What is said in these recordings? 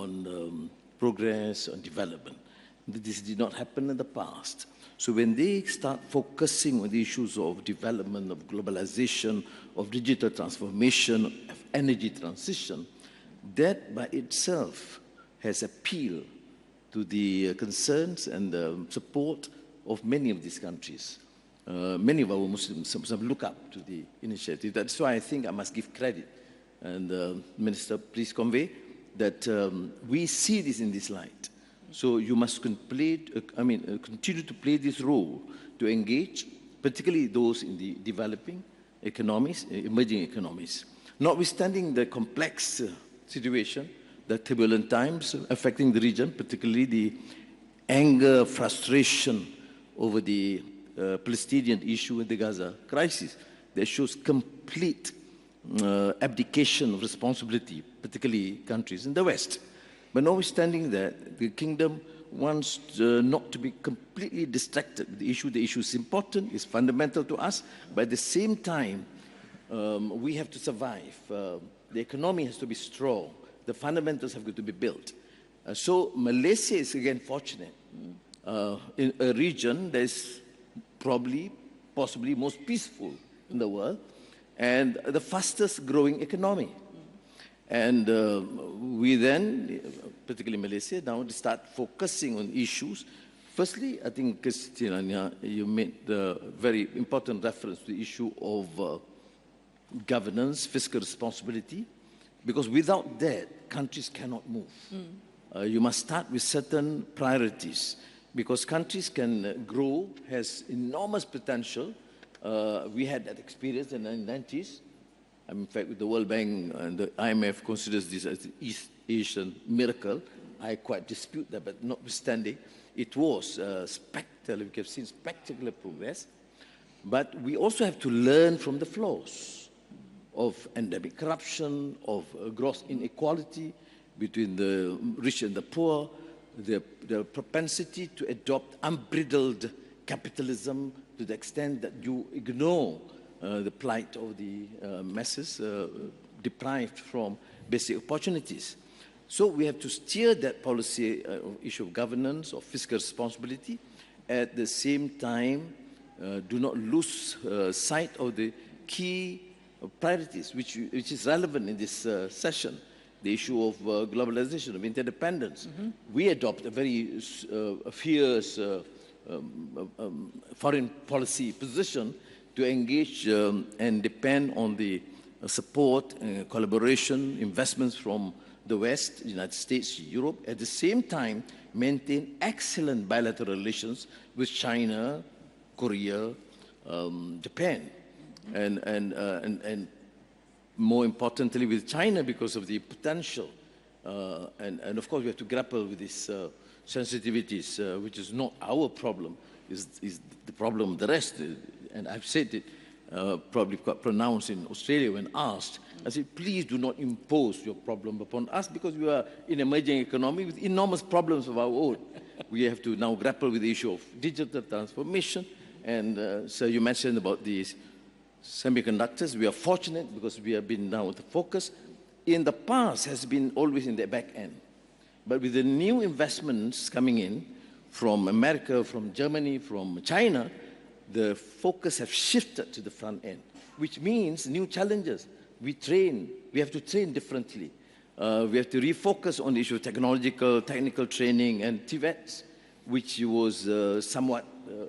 on progress, on development. This did not happen in the past. So when they start focusing on the issues of development, of globalization, of digital transformation, of energy transition, that by itself has appealed to the concerns and the support of many of these countries. Many of our Muslims look up to the initiative. That's why I think I must give credit. And Minister, please convey that we see this in this light. So you must continue to play this role to engage, particularly those in the developing economies, emerging economies. Notwithstanding the complex situation, the turbulent times affecting the region, particularly the anger, frustration over the Palestinian issue and the Gaza crisis, that shows complete abdication of responsibility, particularly countries in the West. But notwithstanding that, the kingdom wants not to be completely distracted with the issue. The issue is important, it's fundamental to us, but at the same time, we have to survive. The economy has to be strong. The fundamentals have got to be built. So Malaysia is again fortunate in a region that is possibly most peaceful in the world and the fastest growing economy. And we then, particularly Malaysia, now start focusing on issues. Firstly, I think, Kristalina, you made the very important reference to the issue of governance, fiscal responsibility, because without that, countries cannot move. You must start with certain priorities, because countries can grow, has enormous potential. We had that experience in the 1990s. In fact, with the World Bank and the IMF considers this as an East Asian miracle. I quite dispute that, but notwithstanding, it was spectacular. We have seen spectacular progress. But we also have to learn from the flaws of endemic corruption, of gross inequality between the rich and the poor, the propensity to adopt unbridled capitalism to the extent that you ignore the plight of the masses deprived from basic opportunities. So we have to steer that policy issue of governance, of fiscal responsibility. At the same time, do not lose sight of the key priorities, which is relevant in this session, the issue of globalization, of interdependence. We adopt a very fierce foreign policy position to engage and depend on the support, collaboration, investments from the West, the United States, Europe, at the same time maintain excellent bilateral relations with China, Korea, Japan, and more importantly with China because of the potential. And of course we have to grapple with these sensitivities, which is not our problem, is the problem of the rest. And I've said it probably quite pronounced in Australia when asked. I said, please do not impose your problem upon us because we are in emerging economy with enormous problems of our own. We have to now grapple with the issue of digital transformation. And so you mentioned about these semiconductors. We are fortunate because we have been now the focus. In the past has been always in the back end. But with the new investments coming in from America, from Germany, from China, the focus has shifted to the front end, which means new challenges. We have to train differently. We have to refocus on the issue of technical training and TVETs, which was somewhat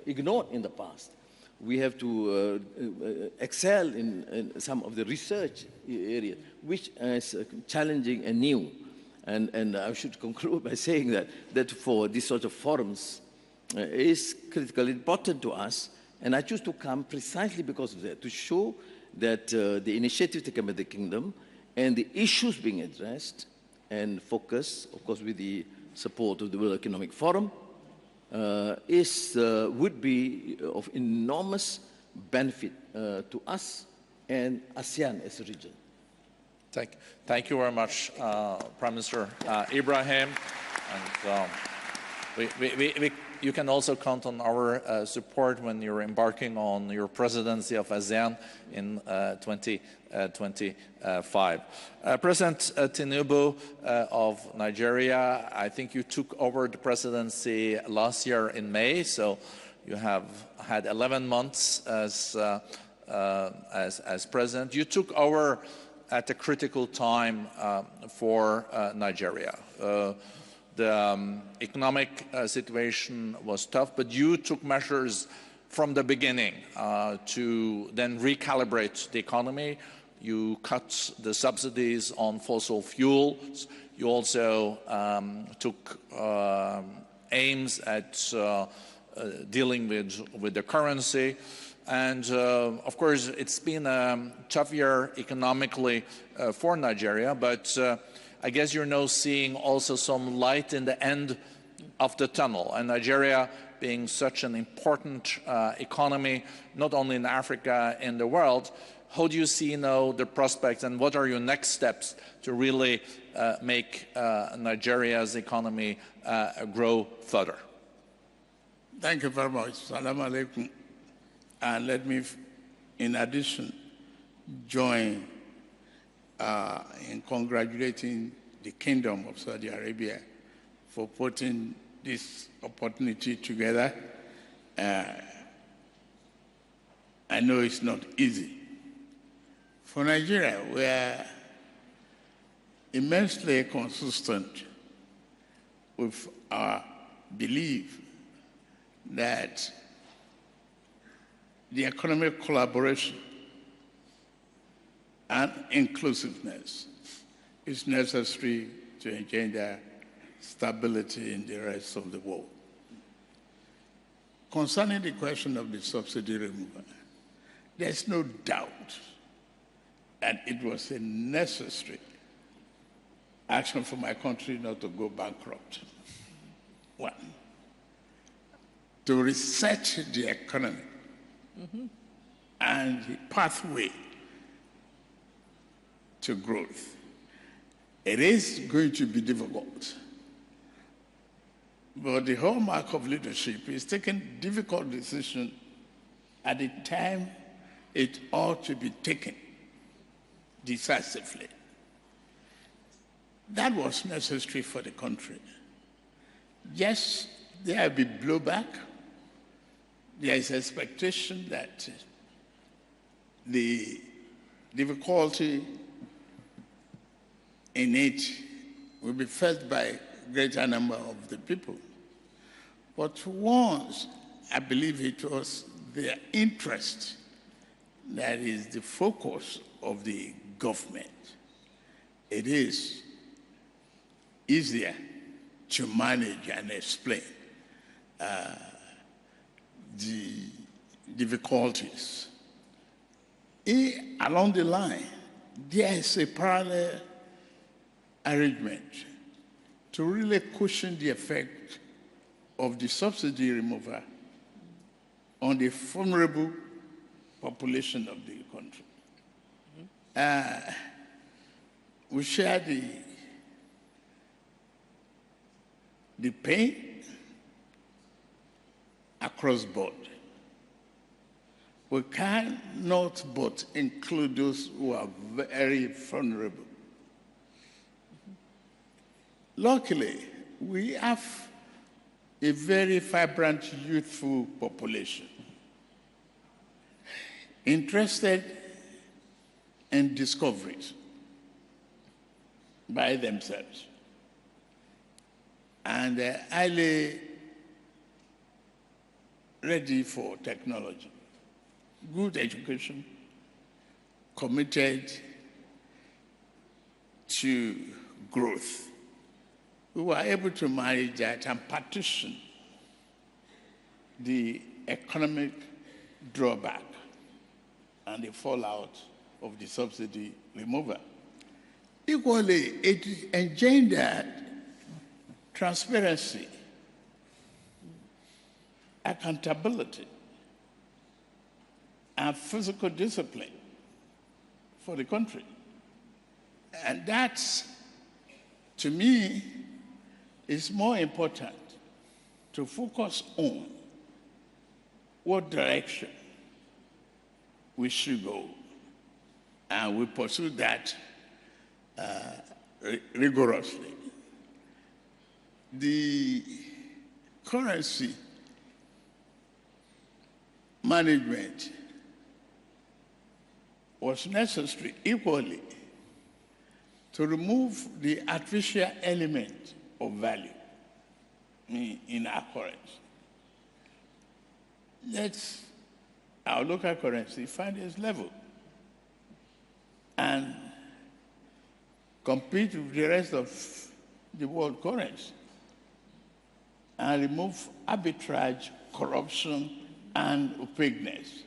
ignored in the past. We have to excel in some of the research areas, which is challenging and new. And I should conclude by saying that for these sort of forums is critically important to us. And I choose to come precisely because of that, to show that the initiative taken by the kingdom and the issues being addressed and focused, of course, with the support of the World Economic Forum, would be of enormous benefit to us and ASEAN as a region. Thank you very much, Prime Minister Ibrahim. And we you can also count on our support when you're embarking on your presidency of ASEAN in 2025. President Tinubu of Nigeria, I think you took over the presidency last year in May, so you have had 11 months as president. You took over at a critical time for Nigeria. The economic situation was tough, but you took measures from the beginning to then recalibrate the economy. You cut the subsidies on fossil fuels. You also took aims at dealing with the currency. And of course, it's been a tough year economically for Nigeria, but I guess you're now seeing also some light in the end of the tunnel. And Nigeria being such an important economy, not only in Africa, in the world, how do you see now the prospects and what are your next steps to really make Nigeria's economy grow further? Thank you very much. Salam alaikum. And let me, in addition, join in congratulating the Kingdom of Saudi Arabia for putting this opportunity together. I know it's not easy. For Nigeria, we are immensely consistent with our belief that the economic collaboration and inclusiveness is necessary to engender stability in the rest of the world. Concerning the question of the subsidy removal, there's no doubt that it was a necessary action for my country not to go bankrupt. One, to reset the economy and the pathway to growth. It is going to be difficult, but the hallmark of leadership is taking difficult decisions at the time it ought to be taken decisively. That was necessary for the country. Yes, there will be blowback. There is expectation that the difficulty in it will be felt by a greater number of the people. But once, I believe it was their interest that is the focus of the government. It is easier to manage and explain the difficulties. Along the line, there is a parallel arrangement to really cushion the effect of the subsidy removal on the vulnerable population of the country. We share the pain across board. We cannot but include those who are very vulnerable. Luckily, we have a very vibrant, youthful population interested in discoveries by themselves and highly ready for technology, good education, committed to growth. We were able to manage that and partition the economic drawback and the fallout of the subsidy removal. Equally, it engendered transparency, accountability, and physical discipline for the country. And that's, to me, is more important to focus on what direction we should go. And we pursue that rigorously. The currency management was necessary equally to remove the artificial element of value in our currency. Let's our local currency find its level and compete with the rest of the world currency and remove arbitrage, corruption, and opaqueness.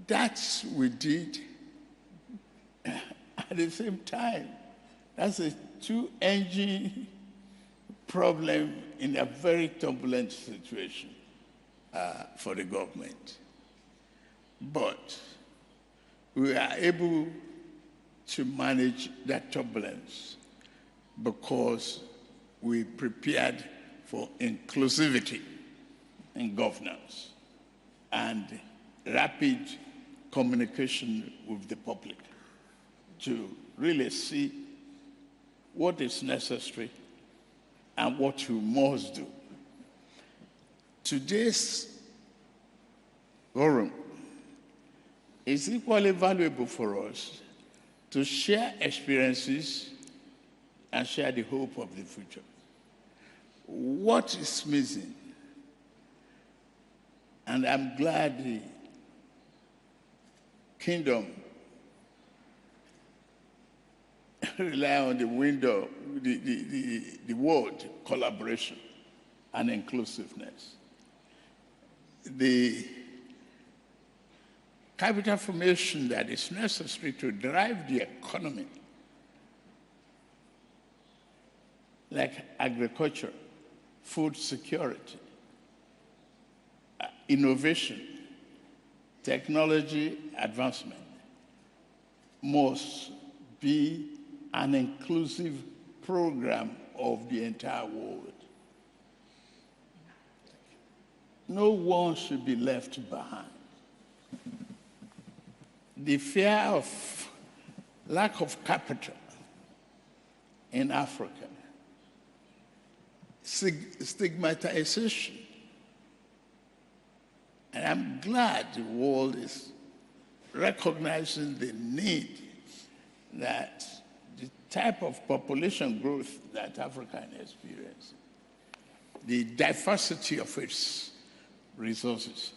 That's what we did. At the same time, that's a two-engine problem in a very turbulent situation for the government. But we are able to manage that turbulence because we prepared for inclusivity in governance and rapid communication with the public to really see what is necessary and what we must do. Today's forum is equally valuable for us to share experiences and share the hope of the future. What is missing? And I'm glad the kingdom rely on the window, the word collaboration and inclusiveness. The capital formation that is necessary to drive the economy, like agriculture, food security, innovation, technology advancement, must be an inclusive program of the entire world. No one should be left behind. The fear of lack of capital in Africa, stigmatization, and I'm glad the world is recognizing the need that the type of population growth that Africa is experiencing, the diversity of its resources,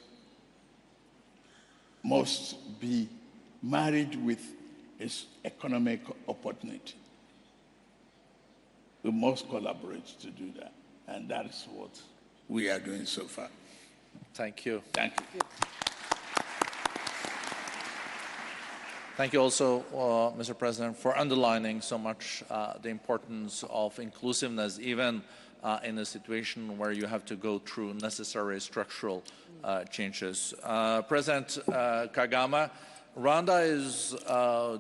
must be married with its economic opportunity. We must collaborate to do that, and that's what we are doing so far. Thank you. Thank you. Thank you also, Mr. President, for underlining so much the importance of inclusiveness, even in a situation where you have to go through necessary structural changes. President Kagame, Rwanda is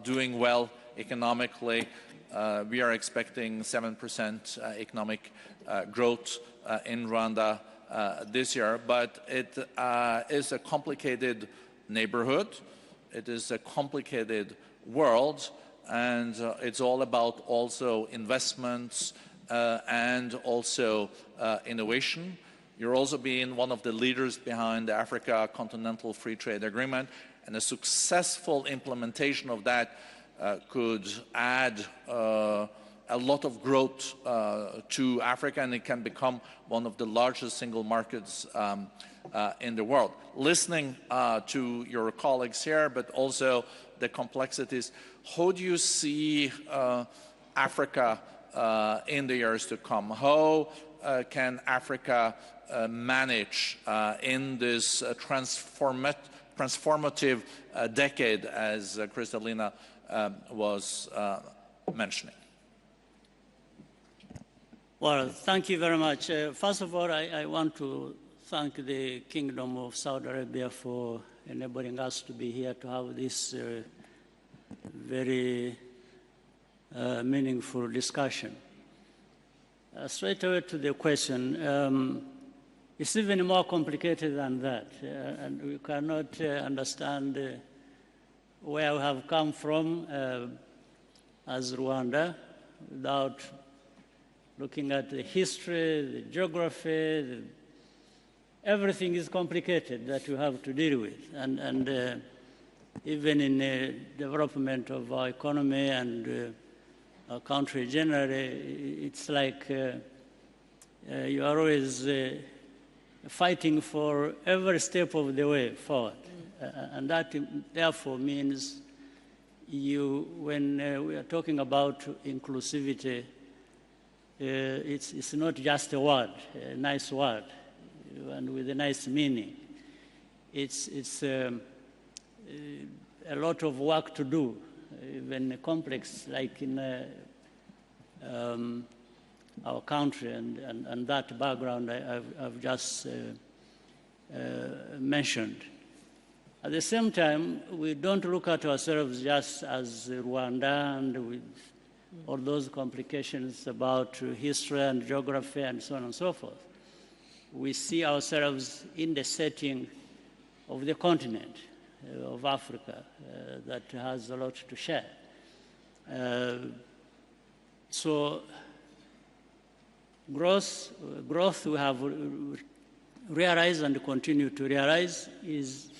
doing well economically. We are expecting 7% economic growth in Rwanda this year, but it is a complicated neighborhood. It is a complicated world, and it's all about also investments and also innovation. You're also being one of the leaders behind the Africa Continental Free Trade Agreement, and a successful implementation of that could add a lot of growth to Africa, and it can become one of the largest single markets in the world. Listening to your colleagues here, but also the complexities, how do you see Africa in the years to come? How can Africa manage in this transformative decade, as Kristalina was mentioning? Well, thank you very much. First of all, I want to thank the Kingdom of Saudi Arabia for enabling us to be here to have this very meaningful discussion. Straight away to the question, it's even more complicated than that, and we cannot understand where we have come from as Rwanda without looking at the history, the geography, everything is complicated that we have to deal with. And even in the development of our economy and our country generally, it's like you are always fighting for every step of the way forward. And that therefore means when we are talking about inclusivity, it's not just a word, a nice word, and with a nice meaning. It's a lot of work to do, even complex like in our country, and that background I've just mentioned. At the same time, we don't look at ourselves just as Rwanda and with all those complications about history and geography and so on and so forth. We see ourselves in the setting of the continent of Africa that has a lot to share. So growth we have realized and continue to realize is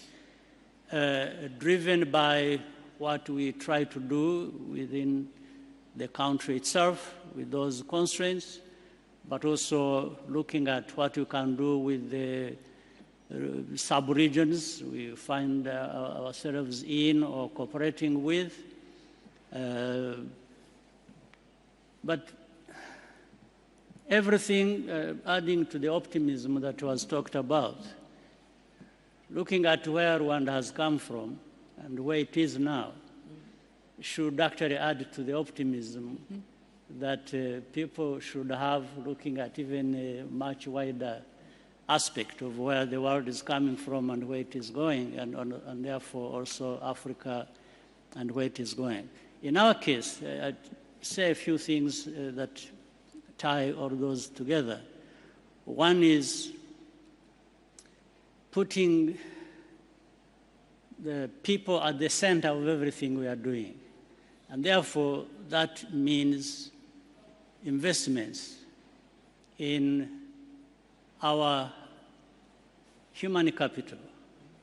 driven by what we try to do within the country itself with those constraints, but also looking at what we can do with the sub-regions we find ourselves in or cooperating with. But everything adding to the optimism that was talked about, looking at where Rwanda has come from and where it is now, should actually add to the optimism that people should have, looking at even a much wider aspect of where the world is coming from and where it is going, and therefore also Africa and where it is going. In our case, I'd say a few things that tie all those together. One is putting the people at the center of everything we are doing. And therefore, that means investments in our human capital.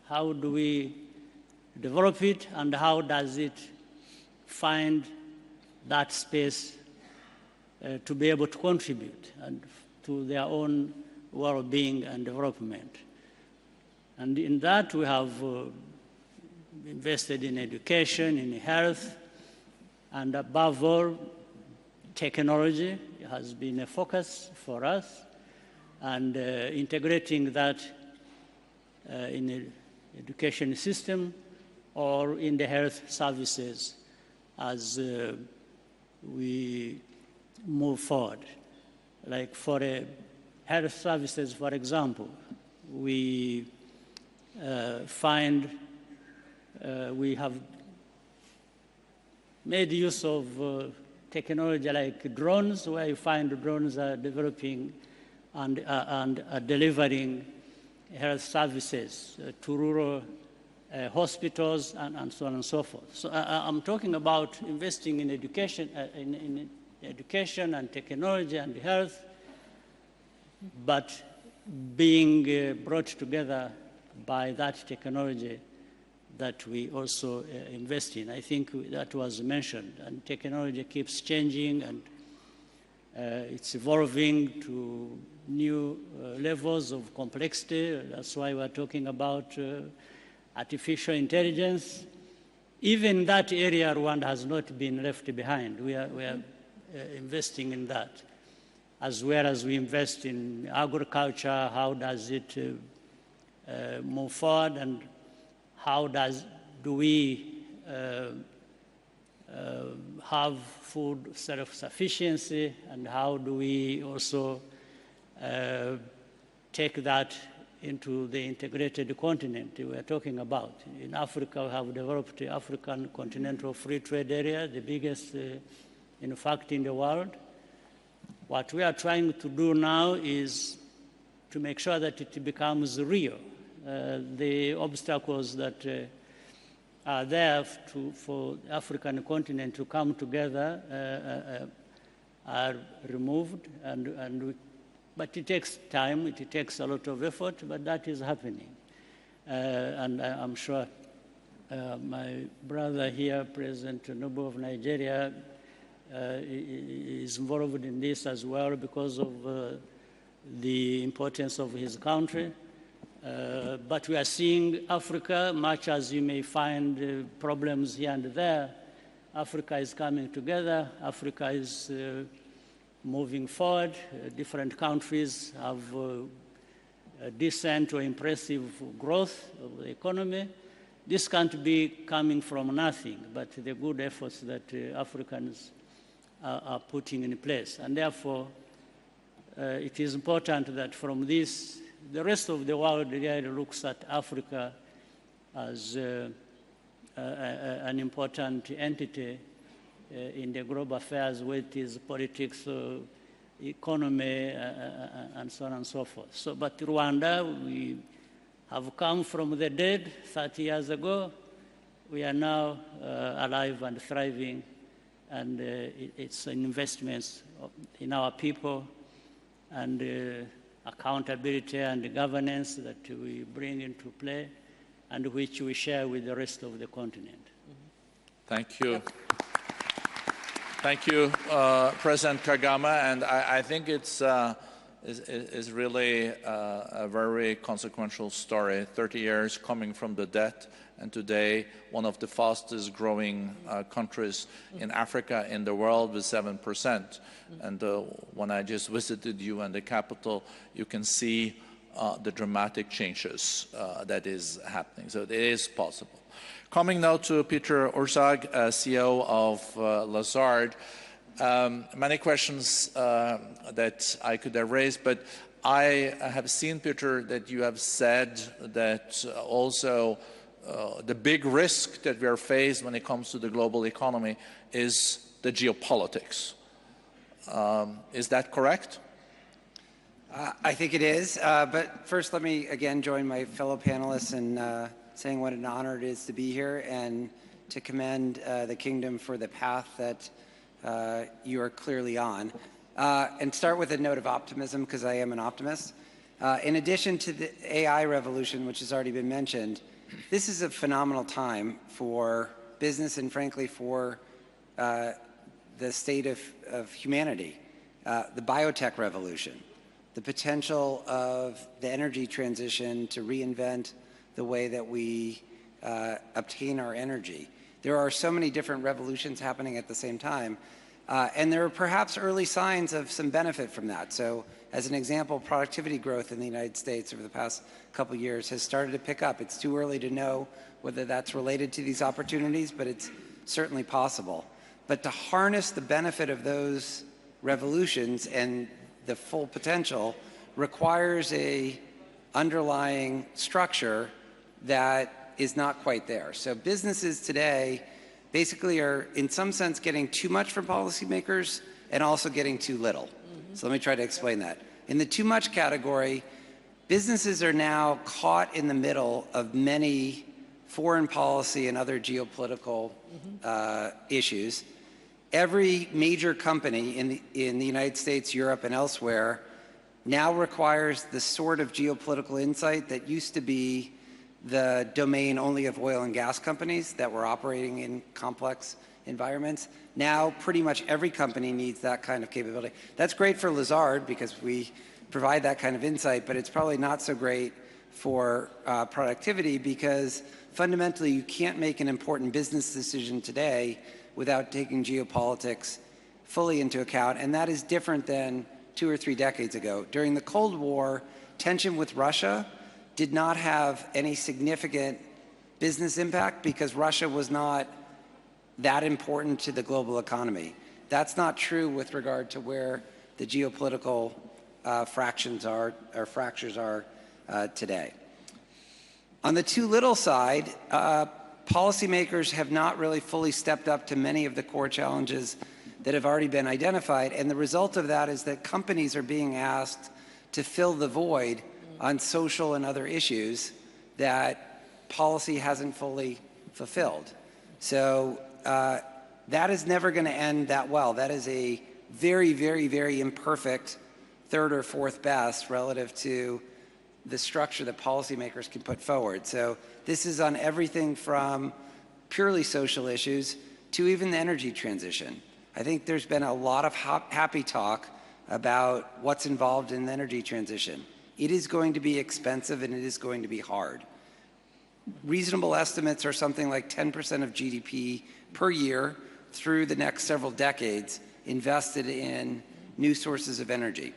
How do we develop it, and how does it find that space to be able to contribute and to their own well-being and development? And in that, we have invested in education, in health, and above all, technology has been a focus for us, and integrating that in the education system or in the health services as we move forward. Like for health services, for example, we find we have made use of technology like drones, where you find drones are developing and delivering health services to rural hospitals and so on and so forth. So I'm talking about investing in education, in education and technology and health, but being brought together by that technology that we also invest in. I think that was mentioned, and technology keeps changing, and it's evolving to new levels of complexity. That's why we're talking about artificial intelligence. Even in that area, Rwanda has not been left behind. We are investing in that, as well as we invest in agriculture. How does it move forward, and how do we have food self-sufficiency, and how do we also take that into the integrated continent we are talking about? In Africa, we have developed the African Continental Free Trade Area, the biggest, in fact, in the world, What we are trying to do now is to make sure that it becomes real. The obstacles that are there for the African continent to come together are removed, but it takes time, it takes a lot of effort, but that is happening. And I'm sure my brother here, President Tinubu of Nigeria, is involved in this as well because of the importance of his country. But we are seeing Africa, much as you may find problems here and there, Africa is coming together, Africa is moving forward. Different countries have decent or impressive growth of the economy. This can't be coming from nothing, but the good efforts that Africans are putting in place. And therefore, it is important that from this, the rest of the world really looks at Africa as an important entity in the global affairs, with its politics, economy, and so on and so forth. So, but Rwanda, we have come from the dead 30 years ago. We are now alive and thriving, and it's investments in our people and accountability and governance that we bring into play and which we share with the rest of the continent. Thank you. Thank you, President Kagame, and I think it's really a very consequential story. 30 years coming from the dead, and today one of the fastest growing countries in Africa, in the world, with 7%. And when I just visited you in the capital, you can see the dramatic changes that is happening. So it is possible. Coming now to Peter Orszag, CEO of Lazard. Many questions that I could have raised, but I have seen, Peter, that you have said that also the big risk that we are faced when it comes to the global economy is the geopolitics. Is that correct? I think it is, but first let me again join my fellow panelists in saying what an honor it is to be here and to commend the Kingdom for the path that you are clearly on. And start with a note of optimism, because I am an optimist. In addition to the AI revolution, which has already been mentioned, this is a phenomenal time for business and frankly for the state of humanity. The biotech revolution, the potential of the energy transition to reinvent the way that we obtain our energy. There are so many different revolutions happening at the same time, and there are perhaps early signs of some benefit from that. So as an example, productivity growth in the United States over the past couple of years has started to pick up. It's too early to know whether that's related to these opportunities, but it's certainly possible. But to harness the benefit of those revolutions and the full potential requires a underlying structure that is not quite there. So businesses today basically are, in some sense, getting too much from policymakers and also getting too little. So let me try to explain that. In the too much category, businesses are now caught in the middle of many foreign policy and other geopolitical issues. Every major company in the United States, Europe, and elsewhere now requires the sort of geopolitical insight that used to be the domain only of oil and gas companies that were operating in complex environments. Now pretty much every company needs that kind of capability. That's great for Lazard because we provide that kind of insight, but it's probably not so great for productivity because fundamentally you can't make an important business decision today without taking geopolitics fully into account, and that is different than 2 or 3 decades ago. During the Cold War, tension with Russia did not have any significant business impact because Russia was not that important to the global economy. That's not true with regard to where the geopolitical fractures are today. On the too little side, policymakers have not really fully stepped up to many of the core challenges that have already been identified. And the result of that is that companies are being asked to fill the void on social and other issues that policy hasn't fully fulfilled. So that is never going to end that well. That is a very, very, very imperfect third or fourth best relative to the structure that policymakers can put forward. So this is on everything from purely social issues to even the energy transition. I think there's been a lot of happy talk about what's involved in the energy transition. It is going to be expensive and it is going to be hard. Reasonable estimates are something like 10% of GDP per year through the next several decades invested in new sources of energy.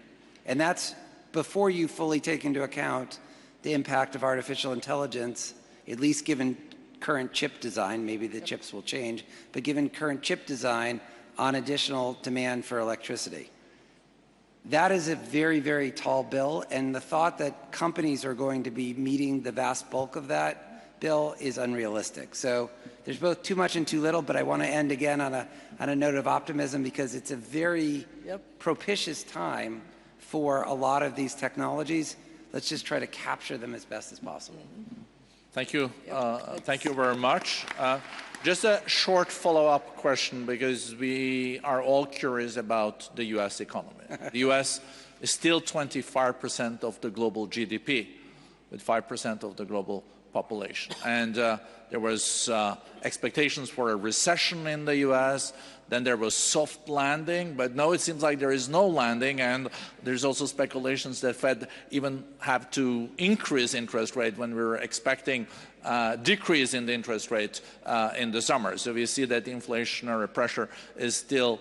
And that's before you fully take into account the impact of artificial intelligence, at least given current chip design, maybe the chips will change, but given current chip design on additional demand for electricity. That is a very, very tall bill, and the thought that companies are going to be meeting the vast bulk of that bill is unrealistic. So there's both too much and too little, but I want to end again on a note of optimism because it's a very propitious time for a lot of these technologies. Let's just try to capture them as best as possible. Thank you. Thank you very much. Just a short follow-up question, because we are all curious about the U.S. economy. The U.S. is still 25% of the global GDP, with 5% of the global population. And there was expectations for a recession in the U.S., then there was soft landing, but now it seems like there is no landing, and there's also speculations that Fed even have to increase interest rate when we were expecting decrease in the interest rate in the summer. So we see that the inflationary pressure is still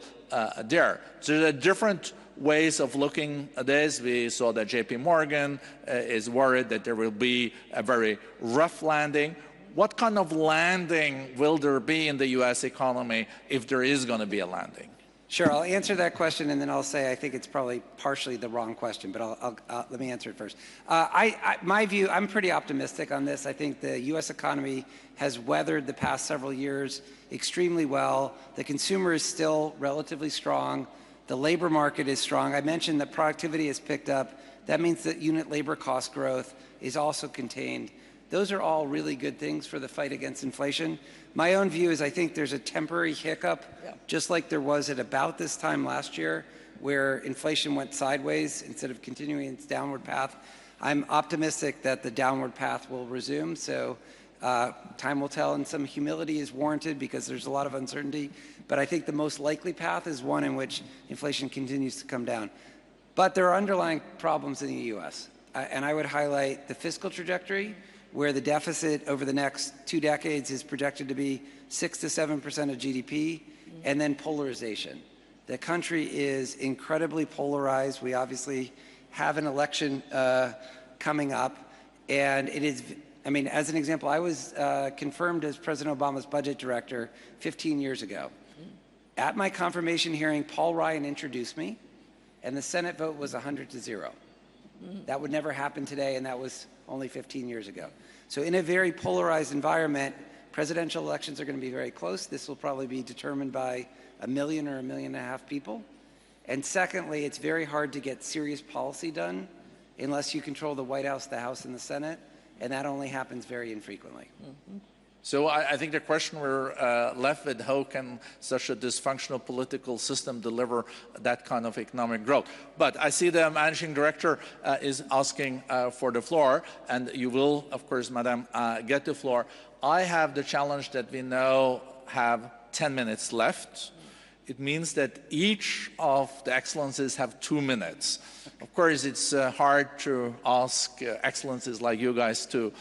there. So there are different ways of looking at this. We saw that JP Morgan is worried that there will be a very rough landing. What kind of landing will there be in the U.S. economy if there is going to be a landing? Sure, I'll answer that question and then I'll say I think it's probably partially the wrong question, but let me answer it first. My view, I'm pretty optimistic on this. I think the U.S. economy has weathered the past several years extremely well. The consumer is still relatively strong. The labor market is strong. I mentioned that productivity has picked up. That means that unit labor cost growth is also contained. Those are all really good things for the fight against inflation. My own view is I think there's a temporary hiccup, just like there was at about this time last year, where inflation went sideways instead of continuing its downward path. I'm optimistic that the downward path will resume, so time will tell, and some humility is warranted because there's a lot of uncertainty. But I think the most likely path is one in which inflation continues to come down. But there are underlying problems in the U.S., and I would highlight the fiscal trajectory, where the deficit over the next 2 decades is projected to be 6 to 7% of GDP, and then polarization. The country is incredibly polarized. We obviously have an election coming up, and it is, I mean, as an example, I was confirmed as President Obama's budget director 15 years ago. At my confirmation hearing, Paul Ryan introduced me, and the Senate vote was 100-0. That would never happen today, and that was only 15 years ago. So in a very polarized environment, presidential elections are going to be very close. This will probably be determined by 1 million or 1.5 million people. And secondly, it's very hard to get serious policy done unless you control the White House, the House, and the Senate, and that only happens very infrequently. So I think the question we're left with, how can such a dysfunctional political system deliver that kind of economic growth? But I see the managing director is asking for the floor, and you will, of course, madam, get the floor. I have the challenge that we now have 10 minutes left. It means that each of the excellencies have 2 minutes. Of course, it's hard to ask excellencies like you guys to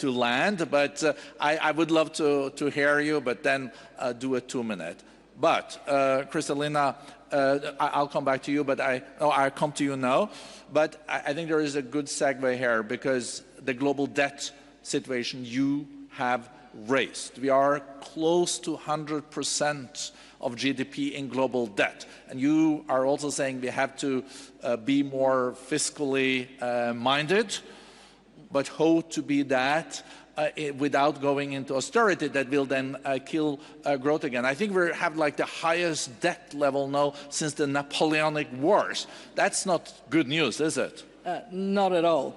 land, but I would love to hear you, but then do a 2-minute. But Kristalina, I'll come back to you, but I'll come to you now. But I think there is a good segue here, because the global debt situation you have raised. We are close to 100% of GDP in global debt. And you are also saying we have to be more fiscally minded, but how to be that without going into austerity that will then kill growth again. I think we have like the highest debt level now since the Napoleonic Wars. That's not good news, is it? Not at all.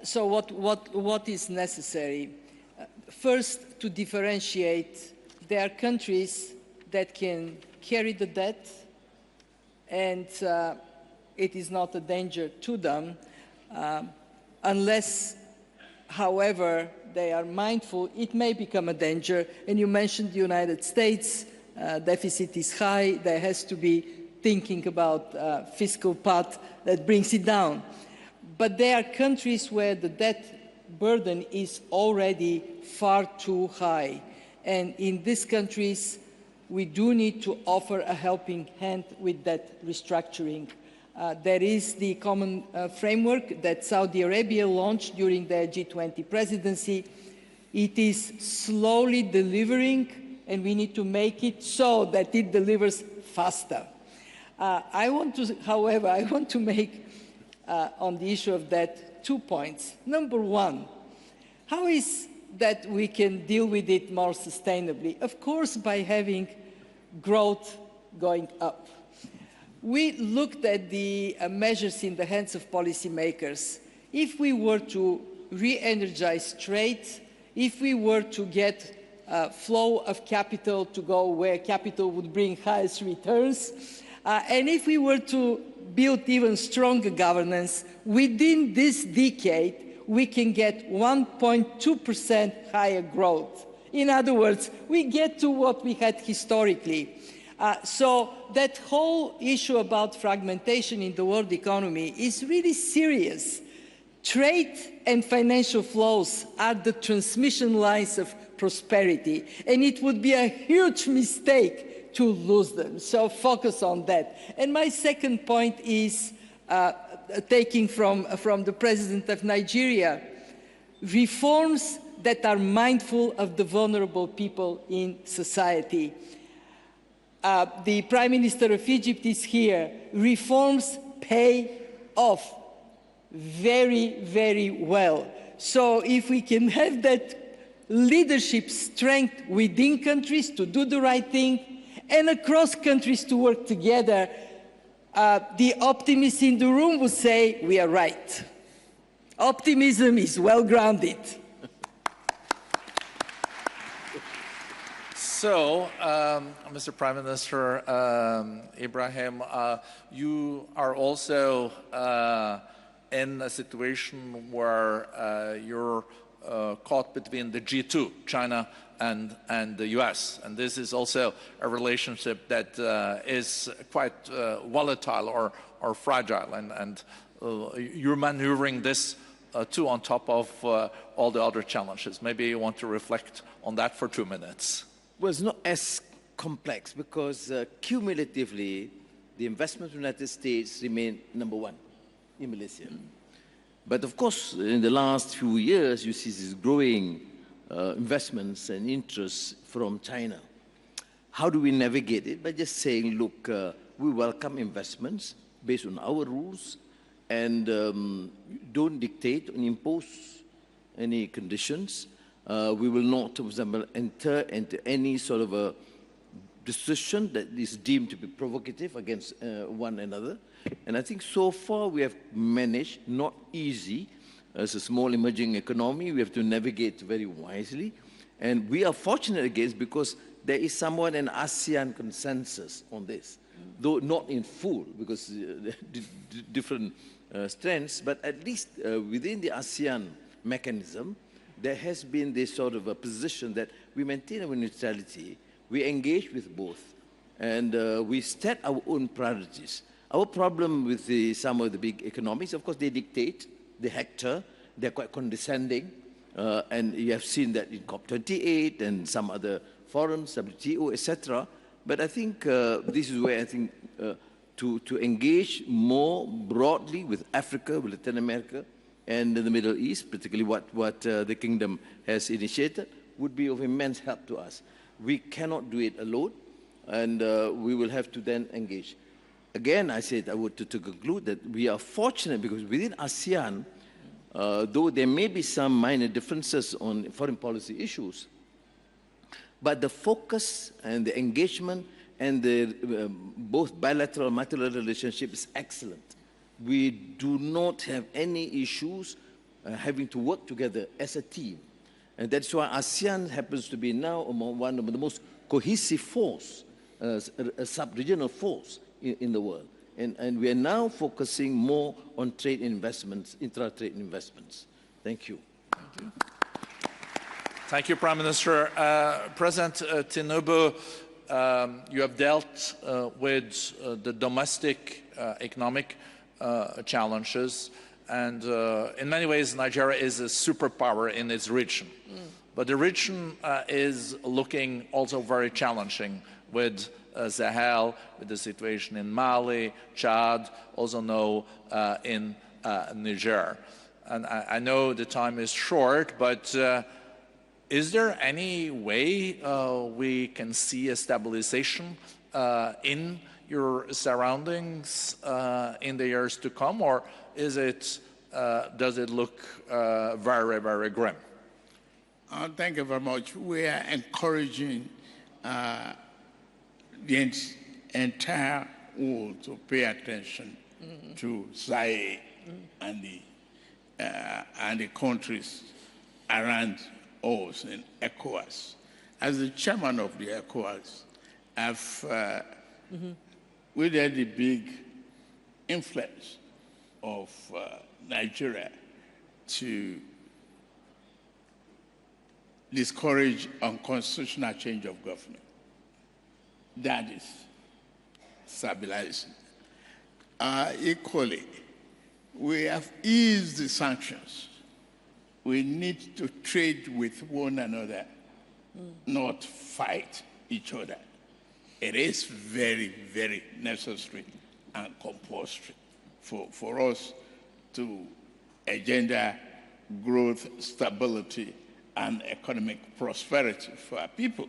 So what is necessary? First, to differentiate, there are countries that can carry the debt and it is not a danger to them unless, however, they are mindful, it may become a danger. And you mentioned the United States, deficit is high, there has to be thinking about fiscal path that brings it down. But there are countries where the debt burden is already far too high. And in these countries, we do need to offer a helping hand with that restructuring. There is the common framework that Saudi Arabia launched during their G20 presidency. It is slowly delivering, and we need to make it so that it delivers faster. However, I want to make on the issue of that 2 points. Number one, how is that we can deal with it more sustainably? Of course, by having growth going up. We looked at the measures in the hands of policymakers. If we were to re-energize trade, if we were to get flow of capital to go where capital would bring highest returns, and if we were to build even stronger governance, within this decade, we can get 1.2% higher growth. In other words, we get to what we had historically. So that whole issue about fragmentation in the world economy is really serious. Trade and financial flows are the transmission lines of prosperity, and it would be a huge mistake to lose them. So focus on that. And my second point is taking from the President of Nigeria, reforms that are mindful of the vulnerable people in society. The Prime Minister of Egypt is here. Reforms pay off very, very well. So if we can have that leadership strength within countries to do the right thing and across countries to work together, the optimists in the room will say we are right. Optimism is well-grounded. So, Mr. Prime Minister Ibrahim, you are also in a situation where you're caught between the G2, China and the US. And this is also a relationship that is quite volatile or fragile. And you're maneuvering this too on top of all the other challenges. Maybe you want to reflect on that for 2 minutes. Well, it's not as complex because cumulatively, the investment in the United States remain number one in Malaysia. But of course, in the last few years, you see this growing investments and interests from China. How do we navigate it? By just saying, look, we welcome investments based on our rules and don't dictate and impose any conditions. We will not, for example, enter into any sort of a decision that is deemed to be provocative against one another. And I think so far we have managed, not easy, as a small emerging economy, we have to navigate very wisely. And we are fortunate against because there is somewhat an ASEAN consensus on this, though not in full because different strengths, but at least within the ASEAN mechanism, there has been this sort of a position that we maintain our neutrality, we engage with both, and we set our own priorities. Our problem with some of the big economies, of course, they dictate, they hector, they're quite condescending, and you have seen that in COP28 and some other forums, WTO, etc. But I think this is where I think to engage more broadly with Africa, with Latin America, and the Middle East, particularly what the Kingdom has initiated, would be of immense help to us. We cannot do it alone, and we will have to then engage. Again, I said I would to conclude that we are fortunate because within ASEAN, though there may be some minor differences on foreign policy issues, but the focus and the engagement and the both bilateral and multilateral relationship is excellent. We do not have any issues having to work together as a team. And that's why ASEAN happens to be now one of the most cohesive force, a sub-regional force in the world. And we are now focusing more on trade investments, intra-trade investments. Thank you. Thank you. Thank you, Prime Minister. President Tinubu, you have dealt with the domestic economic challenges, and in many ways Nigeria is a superpower in its region. But the region is looking also very challenging with Sahel, with the situation in Mali, Chad, also now in Niger. And I know the time is short, but is there any way we can see a stabilization in your surroundings in the years to come, or is it, does it look very, very grim? Thank you very much. We are encouraging the entire world to pay attention to Sahel and the countries around us in ECOWAS. As the chairman of the ECOWAS, I've witnessed the big influence of Nigeria to discourage unconstitutional change of government. That is stabilizing. Equally, we have eased the sanctions. We need to trade with one another, not fight each other. It is very, very necessary and compulsory for us to engender growth, stability, and economic prosperity for our people.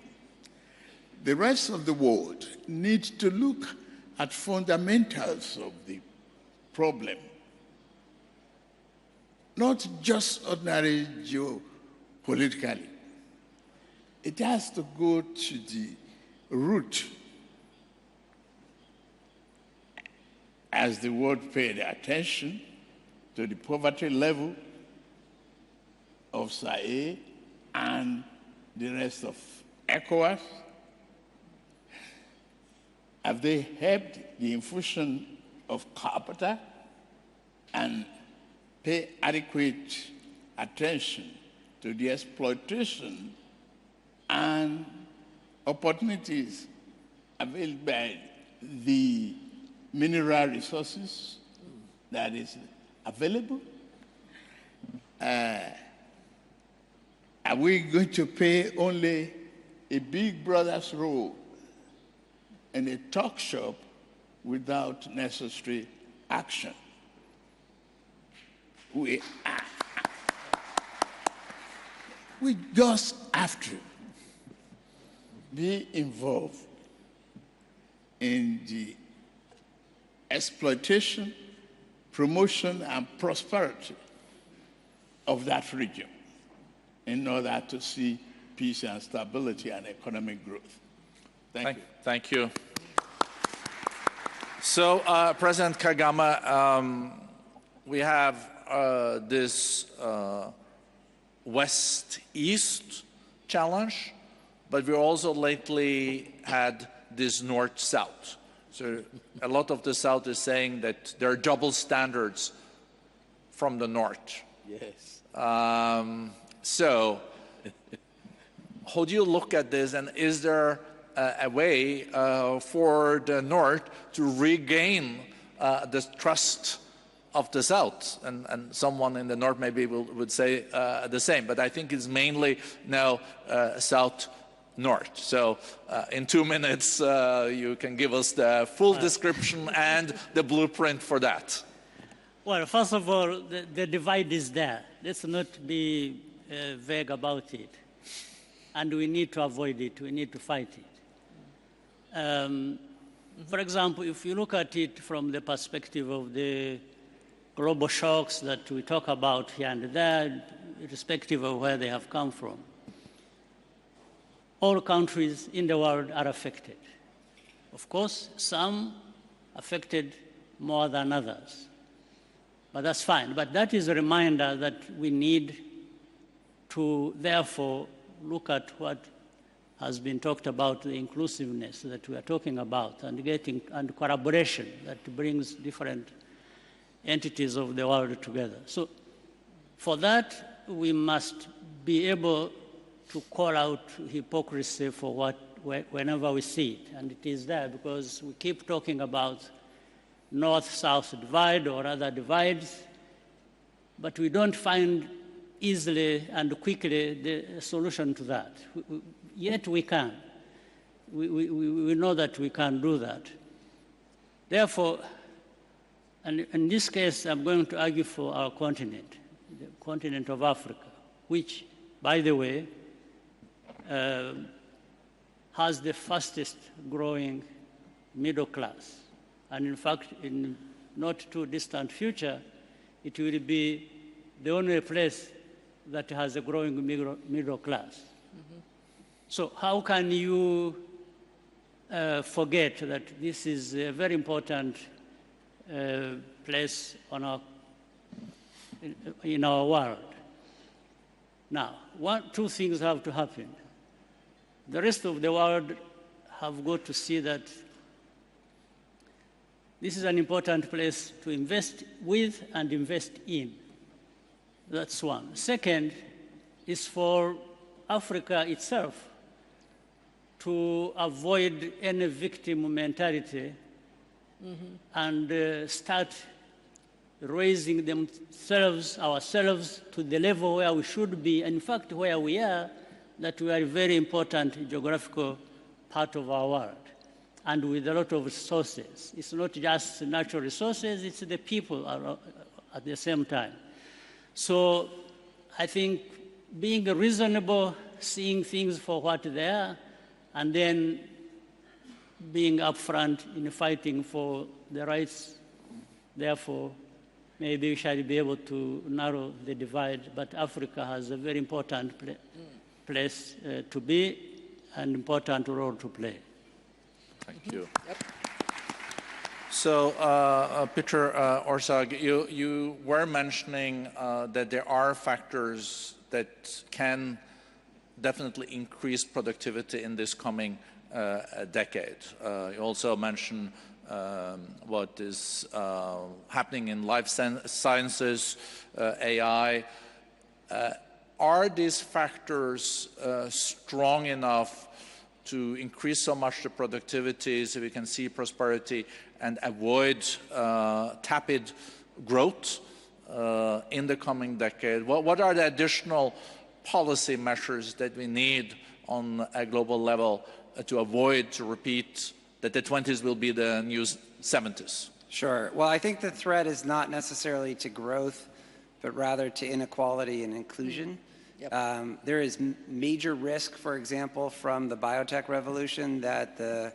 The rest of the world needs to look at fundamentals of the problem, not just ordinary geopolitically. It has to go to the root. As the world paid attention to the poverty level of Sahel and the rest of ECOWAS, have they helped the infusion of capital and pay adequate attention to the exploitation and opportunities availed by the mineral resources that is available? Are we going to play only a big brother's role in a talk shop without necessary action? We just have to be involved in the exploitation, promotion, and prosperity of that region in order to see peace and stability and economic growth. Thank you. Thank you. So, President Kagame, we have this West-East challenge, but we also lately had this North-South. So a lot of the South is saying that there are double standards from the North. Yes. So how do you look at this, and is there a way for the North to regain the trust of the South? And someone in the North maybe would say the same, but I think it's mainly now South-North. So in 2 minutes, you can give us the full description and the blueprint for that. Well, first of all, the divide is there. Let's not be vague about it. And we need to avoid it. We need to fight it. For example, if you look at it from the perspective of the global shocks that we talk about here and there, irrespective of where they have come from. All countries in the world are affected. Of course, some affected more than others, but that's fine. But that is a reminder that we need to, therefore, look at what has been talked about, the inclusiveness that we are talking about, and collaboration that brings different entities of the world together. So for that, we must be able to call out hypocrisy for whenever we see it. And it is there because we keep talking about north-south divide or other divides, but we don't find easily and quickly the solution to that. Yet we can. We know that we can do that. Therefore, and in this case, I'm going to argue for our continent, the continent of Africa, which, by the way, has the fastest growing middle class. And in fact, in not too distant future, it will be the only place that has a growing middle class. Mm-hmm. So how can you forget that this is a very important place on in our world? Now, two things have to happen. The rest of the world have got to see that this is an important place to invest with and invest in. That's one. Second is for Africa itself to avoid any victim mentality and start raising ourselves to the level where we should be, in fact, where we are, that we are a very important geographical part of our world, and with a lot of resources. It's not just natural resources, it's the people at the same time. So I think being reasonable, seeing things for what they are, and then being upfront in fighting for the rights, therefore, maybe we shall be able to narrow the divide, but Africa has a very important place to be, an important role to play. Thank you. Yep. So, Peter Orszag, you were mentioning that there are factors that can definitely increase productivity in this coming decade. You also mentioned what is happening in life sciences, AI. Are these factors strong enough to increase so much the productivity so we can see prosperity and avoid tepid growth in the coming decade? What are the additional policy measures that we need on a global level to avoid, to repeat, that the 20s will be the new 70s? Sure. Well, I think the threat is not necessarily to growth, but rather to inequality and inclusion. Yep. There is major risk, for example, from the biotech revolution that the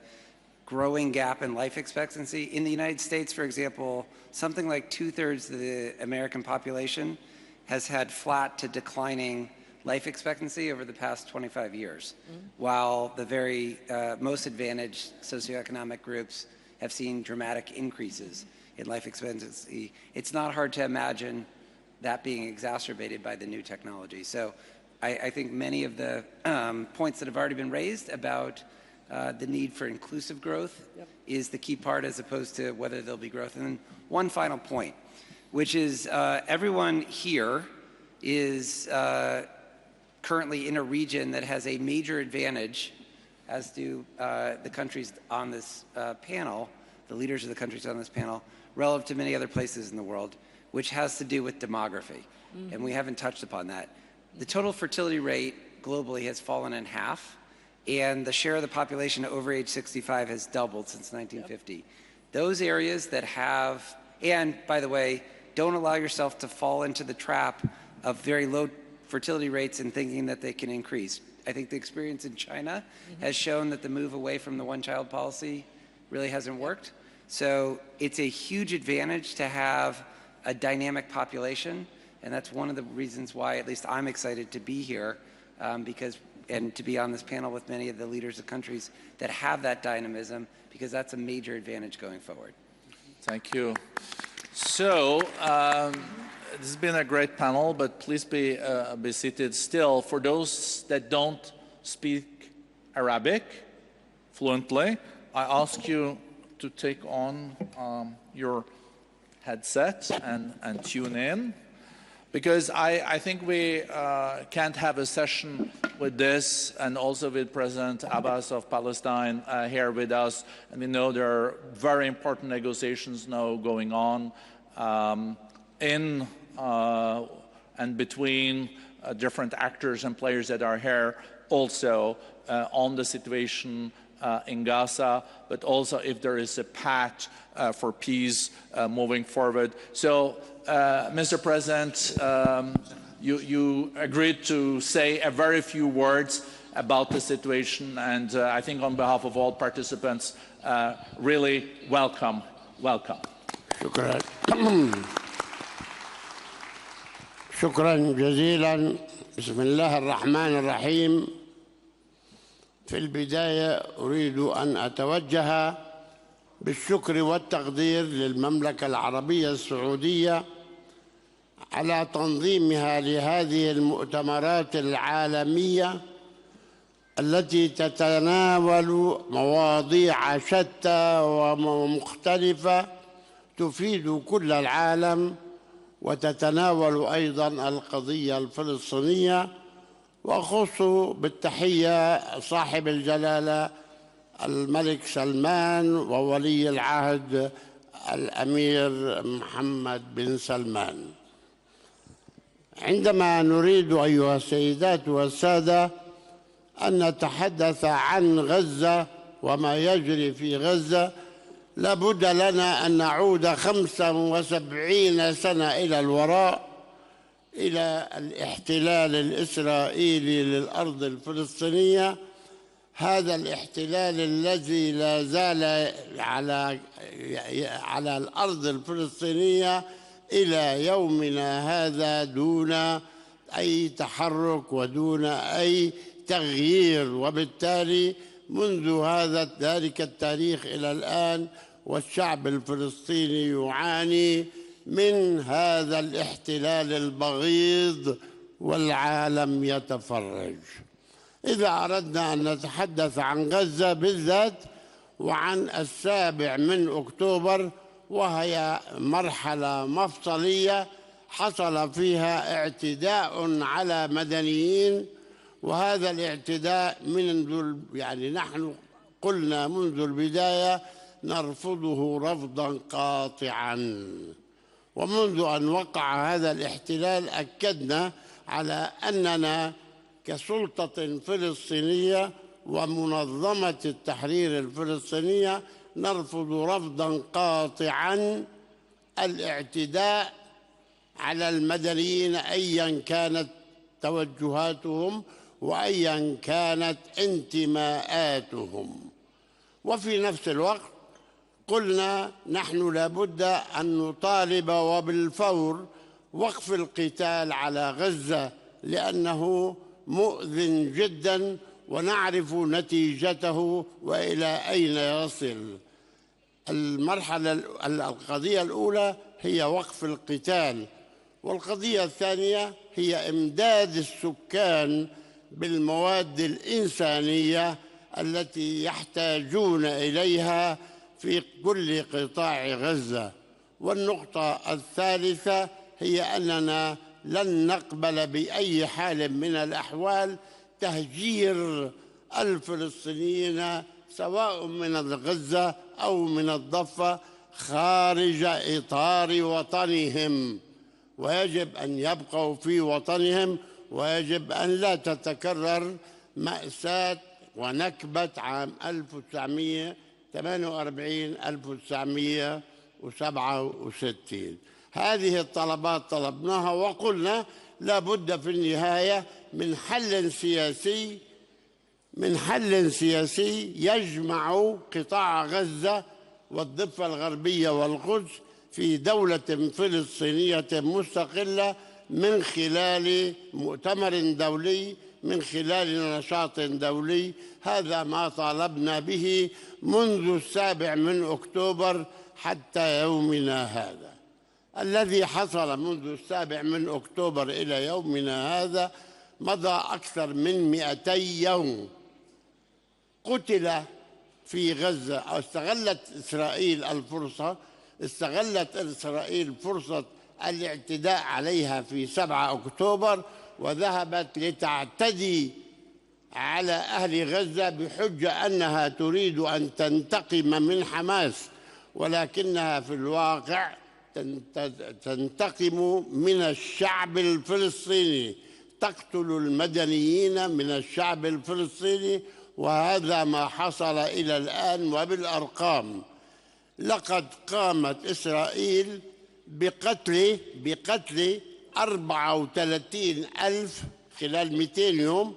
growing gap in life expectancy in the United States, for example, something like 2/3 of the American population has had flat to declining life expectancy over the past 25 years, while the very most advantaged socioeconomic groups have seen dramatic increases in life expectancy. It's not hard to imagine that being exacerbated by the new technology. So I think many of the points that have already been raised about the need for inclusive growth is the key part, as opposed to whether there'll be growth. And then one final point, which is everyone here is currently in a region that has a major advantage, as do the countries on this panel, the leaders of the countries on this panel, relative to many other places in the world, which has to do with demography. And we haven't touched upon that. The total fertility rate globally has fallen in half, and the share of the population over age 65 has doubled since 1950. Yep. Those areas that have, and by the way, don't allow yourself to fall into the trap of very low fertility rates and thinking that they can increase. I think the experience in China has shown that the move away from the one-child policy really hasn't worked. So it's a huge advantage to have a dynamic population, and that's one of the reasons why at least I'm excited to be here, and to be on this panel with many of the leaders of countries that have that dynamism, because that's a major advantage going forward. Thank you. So, this has been a great panel, but please be seated still. For those that don't speak Arabic fluently, I ask you to take on your headset and tune in, because I think we can't have a session with this and also with President Abbas of Palestine here with us. And we know there are very important negotiations now going on in and between different actors and players that are here also on the situation in Gaza, but also if there is a path for peace moving forward. So, Mr. President, you agreed to say a very few words about the situation, and I think on behalf of all participants, really welcome. شكرا. شكرا جزيلا. بسم الله الرحمن الرحيم. في البداية أريد أن أتوجه بالشكر والتقدير للمملكة العربية السعودية على تنظيمها لهذه المؤتمرات العالمية التي تتناول مواضيع شتى ومختلفة تفيد كل العالم، وتتناول أيضا القضية الفلسطينية. وأخص بالتحية صاحب الجلالة الملك سلمان وولي العهد الأمير محمد بن سلمان. عندما نريد أيها السيدات والسادة أن نتحدث عن غزة وما يجري في غزة، لابد لنا أن نعود 75 سنة إلى الوراء، إلى الاحتلال الإسرائيلي للأرض الفلسطينية. هذا الاحتلال الذي لا زال على الأرض الفلسطينية إلى يومنا هذا دون أي تحرك ودون أي تغيير، وبالتالي منذ ذلك التاريخ إلى الآن والشعب الفلسطيني يعاني من هذا الاحتلال البغيض والعالم يتفرج. إذا أردنا أن نتحدث عن غزة بالذات وعن 7 أكتوبر، وهي مرحلة مفصلية حصل فيها اعتداء على مدنيين، وهذا الاعتداء نحن قلنا منذ البداية نرفضه رفضا قاطعا. ومنذ أن وقع هذا الاحتلال أكدنا على أننا كسلطة فلسطينية ومنظمة التحرير الفلسطينية نرفض رفضا قاطعا الاعتداء على المدنيين أيا كانت توجهاتهم وأيا كانت انتماءاتهم. وفي نفس الوقت قلنا نحن لابد أن نطالب وبالفور وقف القتال على غزة، لأنه مؤذٍ جدا ونعرف نتيجته وإلى أين يصل. القضية الأولى هي وقف القتال، والقضية الثانية هي إمداد السكان بالمواد الإنسانية التي يحتاجون إليها في كل قطاع غزة. والنقطة الثالثة هي أننا لن نقبل بأي حال من الأحوال تهجير الفلسطينيين سواء من غزة أو من الضفة خارج إطار وطنهم، ويجب أن يبقوا في وطنهم، ويجب أن لا تتكرر مأساة ونكبة عام 1948 1967. هذه الطلبات طلبناها، وقلنا لا بد في النهاية من حل سياسي يجمع قطاع غزة والضفة الغربية والقدس في دولة فلسطينية مستقلة من خلال مؤتمر دولي، من خلال نشاط دولي. هذا ما طالبنا به منذ 7 أكتوبر حتى يومنا هذا. الذي حصل منذ 7 أكتوبر إلى يومنا هذا مضى أكثر من 200 يوم. قتل في غزة، أو استغلت إسرائيل فرصة الاعتداء عليها في 7 أكتوبر، وذهبت لتعتدي على أهل غزة بحجة أنها تريد أن تنتقم من حماس، ولكنها في الواقع تنتقم من الشعب الفلسطيني، تقتل المدنيين من الشعب الفلسطيني. وهذا ما حصل إلى الآن وبالأرقام. لقد قامت إسرائيل بقتل 34,000 خلال 200 يوم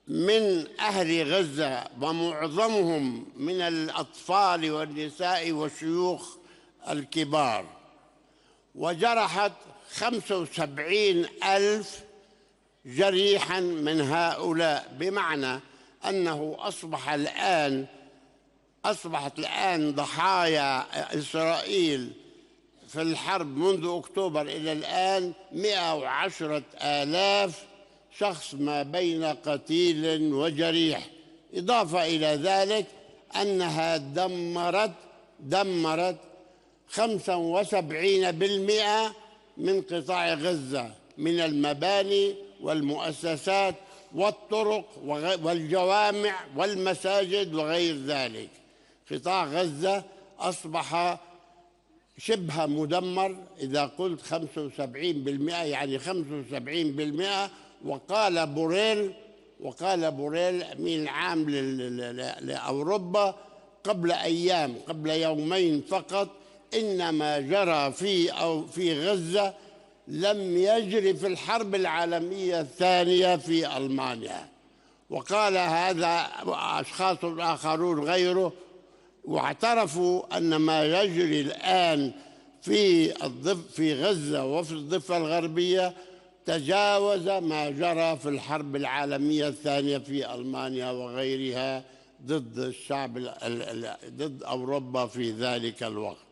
من أهل غزة، ومعظمهم من الأطفال والنساء والشيوخ الكبار، وجرحت 75,000 جريحا من هؤلاء، بمعنى أنه أصبحت الآن ضحايا إسرائيل في الحرب منذ أكتوبر إلى الآن 110,000 شخص، ما بين قتيل وجريح. إضافة إلى ذلك أنها دمرت 75% من قطاع غزة، من المباني والمؤسسات والطرق والجوامع والمساجد وغير ذلك. قطاع غزة أصبح شبه مدمر. إذا قلت 75% يعني 75%. وقال بوريل أمين العام لأوروبا قبل يومين فقط إن ما جرى في غزة لم يجري في الحرب العالمية الثانية في ألمانيا. وقال هذا أشخاص آخرون غيره، واعترفوا أن ما يجري الآن في غزة وفي الضفة الغربية تجاوز ما جرى في الحرب العالمية الثانية في ألمانيا وغيرها ضد ضد أوروبا في ذلك الوقت.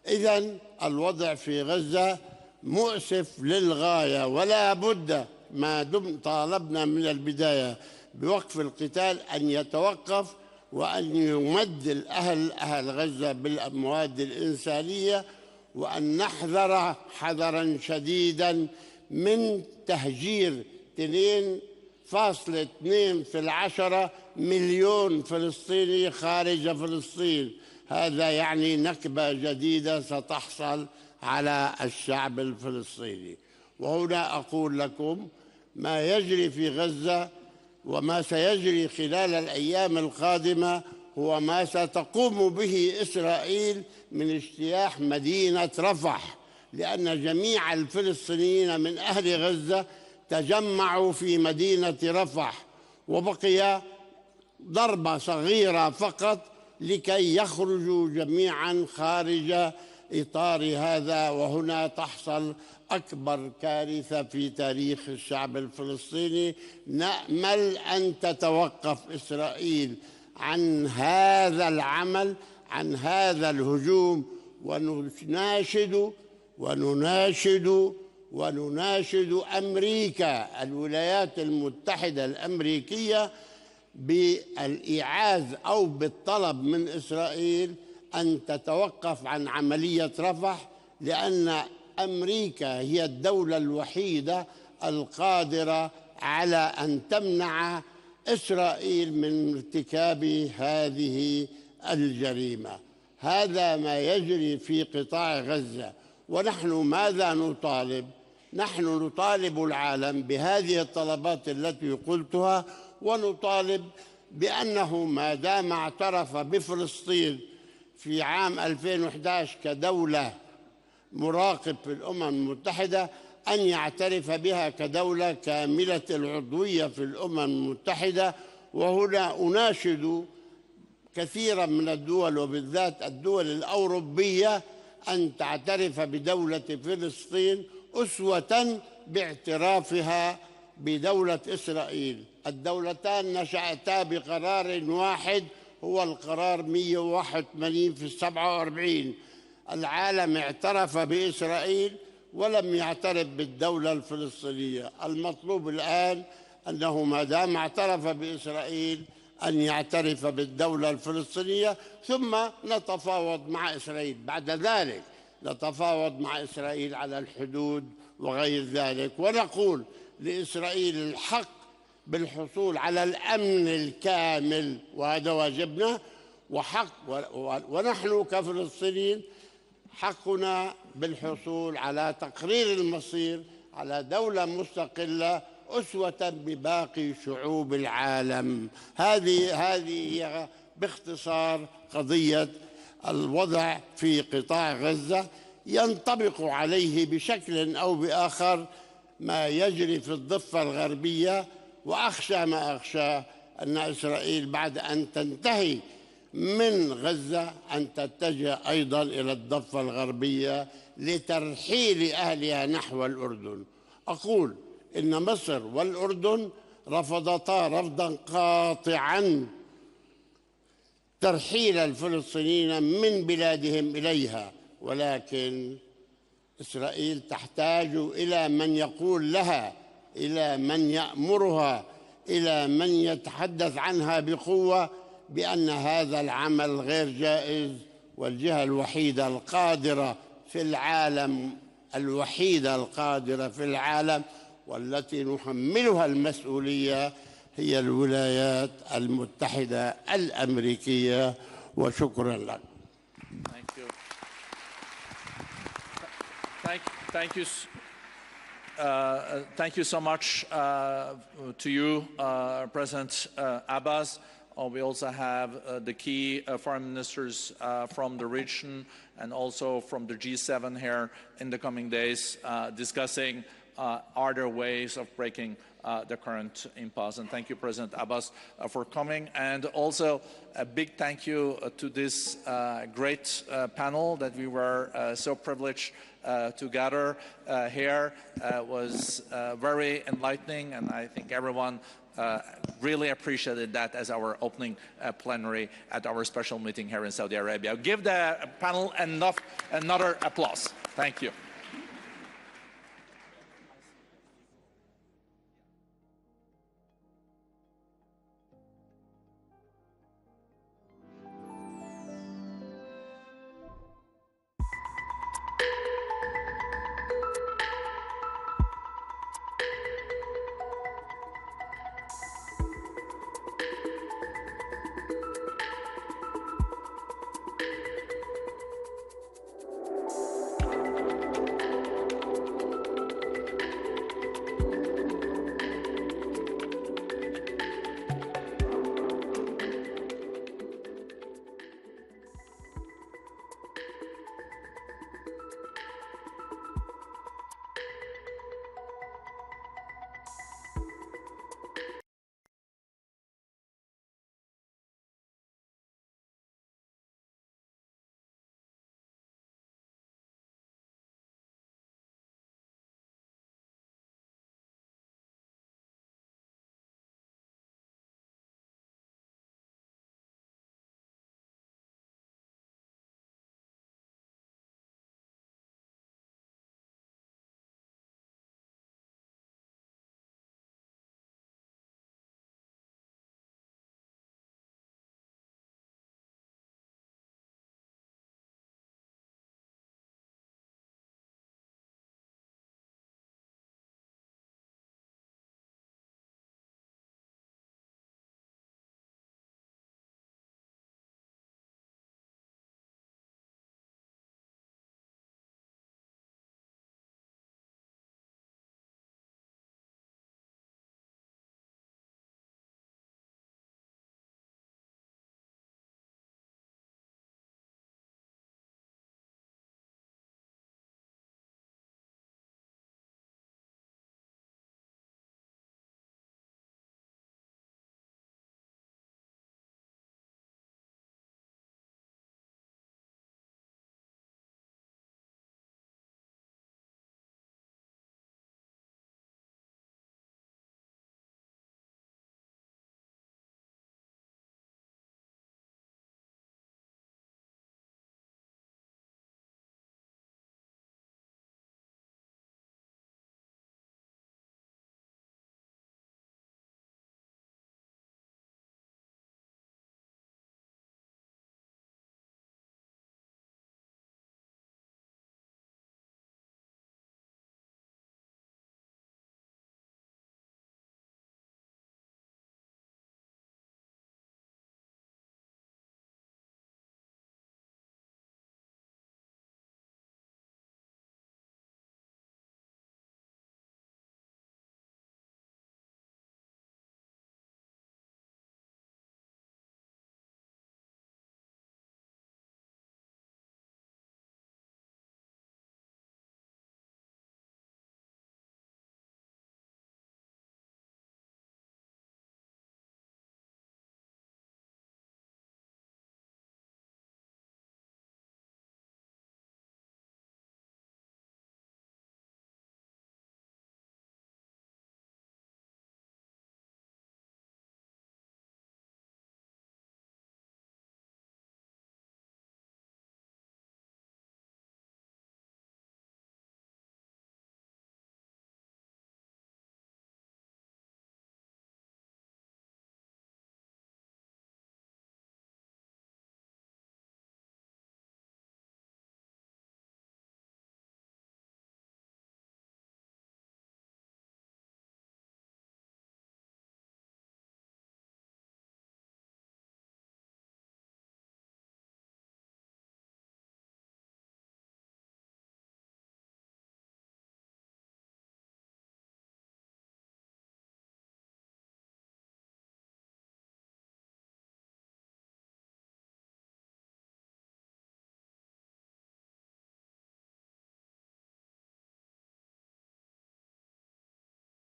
إذن الوضع في غزة مؤسف للغاية، ولا بد ما دم طالبنا من البداية بوقف القتال أن يتوقف، وأن يمد أهل غزة بالمواد الإنسانية، وأن نحذر حذرا شديدا من تهجير 2.2 مليون فلسطيني خارج فلسطين. هذا يعني نكبة جديدة ستحصل على الشعب الفلسطيني. وهنا أقول لكم ما يجري في غزة وما سيجري خلال الأيام القادمة هو ما ستقوم به إسرائيل من اجتياح مدينة رفح، لأن جميع الفلسطينيين من أهل غزة تجمعوا في مدينة رفح، وبقي ضربة صغيرة فقط لكي يخرجوا جميعا خارج إطار هذا. وهنا تحصل أكبر كارثة في تاريخ الشعب الفلسطيني. نأمل أن تتوقف إسرائيل عن هذا العمل، عن هذا الهجوم، ونناشد أمريكا، الولايات المتحدة الأمريكية، بالإيعاز أو بالطلب من إسرائيل أن تتوقف عن عملية رفح، لأن أمريكا هي الدولة الوحيدة القادرة على أن تمنع إسرائيل من ارتكاب هذه الجريمة. هذا ما يجري في قطاع غزة. ونحن ماذا نطالب؟ نحن نطالب العالم بهذه الطلبات التي قلتها، ونطالب بأنه ما دام اعترف بفلسطين في عام 2011 كدولة مراقب في الأمم المتحدة أن يعترف بها كدولة كاملة العضوية في الأمم المتحدة. وهنا أناشد كثيرا من الدول وبالذات الدول الأوروبية أن تعترف بدولة فلسطين أسوة باعترافها بدولة إسرائيل. الدولتان نشأتا بقرار واحد، هو القرار 181 في 47. العالم اعترف بإسرائيل ولم يعترف بالدولة الفلسطينية. المطلوب الآن أنه ما دام اعترف بإسرائيل أن يعترف بالدولة الفلسطينية، ثم نتفاوض مع إسرائيل. بعد ذلك نتفاوض مع إسرائيل على الحدود وغير ذلك، ونقول لإسرائيل الحق بالحصول على الأمن الكامل، وهذا واجبنا وحق، ونحن كفلسطينيين حقنا بالحصول على تقرير المصير، على دولة مستقلة أسوة بباقي شعوب العالم. هذه هي باختصار قضية الوضع في قطاع غزة. ينطبق عليه بشكل أو بآخر ما يجري في الضفة الغربية، وأخشى ما أخشى أن إسرائيل بعد أن تنتهي من غزة أن تتجه أيضا إلى الضفة الغربية لترحيل أهلها نحو الأردن. أقول إن مصر والأردن رفضتا رفضا قاطعا ترحيل الفلسطينيين من بلادهم إليها، ولكن إسرائيل تحتاج إلى من يقول لها، إلى من يأمرها، إلى من يتحدث عنها بقوة بأن هذا العمل غير جائز. والجهة الوحيدة القادرة في العالم، الوحيدة القادرة في العالم والتي نحملها المسؤولية هي الولايات المتحدة الأمريكية. وشكرا لك. Thank you so much to you, President Abbas. We also have the key foreign ministers from the region and also from the G7 here in the coming days discussing are there ways of breaking the current impasse. And thank you, President Abbas, for coming. And also a big thank you to this great panel that we were so privileged to gather here. Was very enlightening, and I think everyone really appreciated that as our opening plenary at our special meeting here in Saudi Arabia. Give the panel another applause. Thank you.